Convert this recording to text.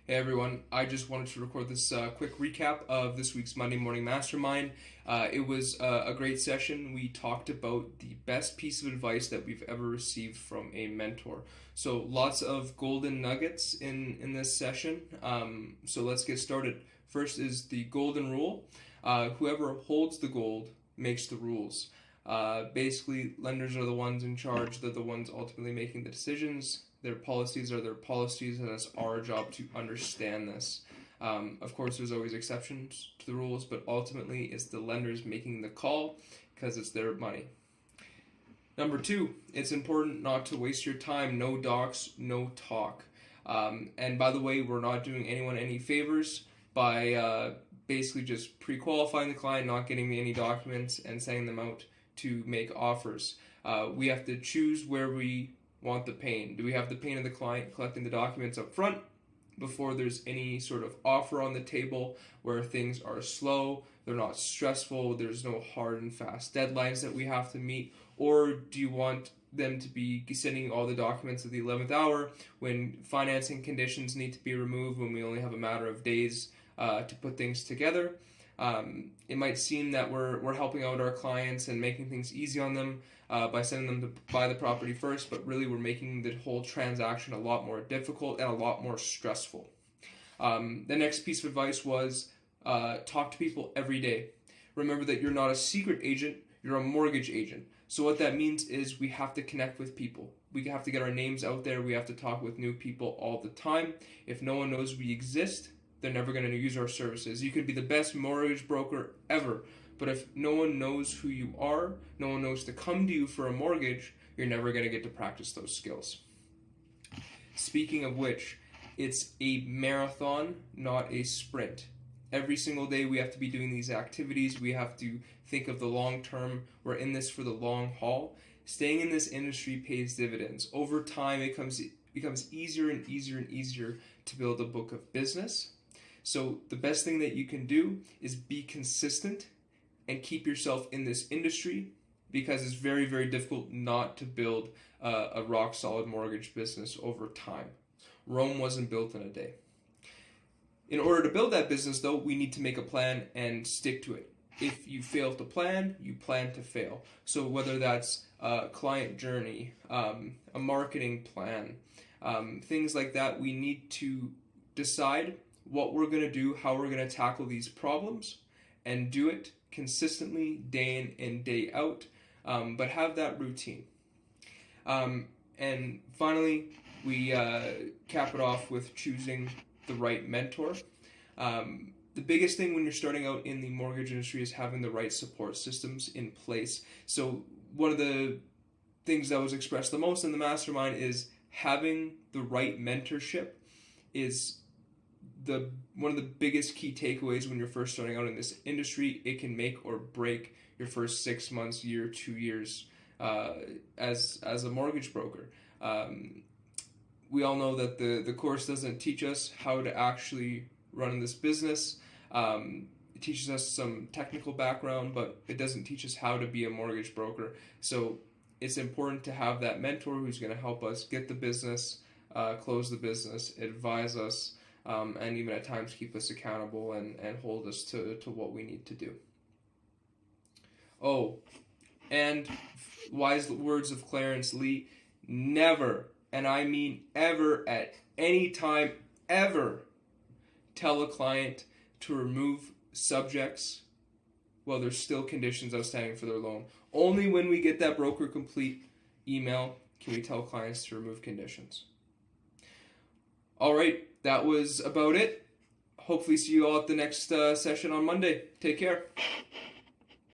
Hey everyone, I just wanted to record this quick recap of this week's Monday Morning Mastermind. It was a great session. We talked about the best piece of advice that we've ever received from a mentor. So lots of golden nuggets in this session. So let's get started. First is the golden rule. Whoever holds the gold makes the rules. Basically, lenders are the ones in charge. They're the ones ultimately making the decisions. Their policies are their policies, and it's our job to understand this. Of course, there's always exceptions to the rules, but ultimately it's the lenders making the call because it's their money. Number two, it's important not to waste your time. No docs, no talk. And by the way, we're not doing anyone any favors by basically just pre-qualifying the client, not getting any documents, and sending them out to make offers. We have to choose where we want the pain. Do we have the pain of the client collecting the documents up front before there's any sort of offer on the table where things are slow, they're not stressful, there's no hard and fast deadlines that we have to meet? Or do you want them to be sending all the documents at the 11th hour when financing conditions need to be removed, when we only have a matter of days to put things together? It might seem that we're helping out our clients and making things easy on them by sending them to buy the property first, but really we're making the whole transaction a lot more difficult and a lot more stressful. The next piece of advice was talk to people every day. Remember that you're not a secret agent, you're a mortgage agent. So what that means is we have to connect with people. We have to get our names out there. We have to talk with new people all the time. If no one knows we exist, they're never going to use our services. You could be the best mortgage broker ever, but if no one knows who you are, no one knows to come to you for a mortgage, you're never going to get to practice those skills. Speaking of which, it's a marathon, not a sprint. Every single day we have to be doing these activities. We have to think of the long term. We're in this for the long haul. Staying in this industry pays dividends. Over time, it becomes easier and easier and easier to build a book of business. So the best thing that you can do is be consistent and keep yourself in this industry, because it's very, very difficult not to build a rock-solid mortgage business over time. Rome wasn't built in a day. In order to build that business, though, we need to make a plan and stick to it. If you fail to plan, you plan to fail. So whether that's a client journey, a marketing plan, things like that, we need to decide what we're going to do, how we're going to tackle these problems, and do it consistently day in and day out, but have that routine. And finally, we cap it off with choosing the right mentor. The biggest thing when you're starting out in the mortgage industry is having the right support systems in place. So one of the things that was expressed the most in the mastermind is having the right mentorship is one of the biggest key takeaways when you're first starting out in this industry. It can make or break your first 6 months, year, 2 years as a mortgage broker. We all know that the course doesn't teach us how to actually run this business. It teaches us some technical background, but it doesn't teach us how to be a mortgage broker. So it's important to have that mentor who's going to help us get the business, close the business, advise us, and even at times keep us accountable and hold us to what we need to do. Oh, and wise words of Clarence Lee: never, and I mean ever, at any time, ever, tell a client to remove subjects while there's still conditions outstanding for their loan. Only when we get that broker complete email can we tell clients to remove conditions. All right, that was about it. Hopefully see you all at the next session on Monday. Take care.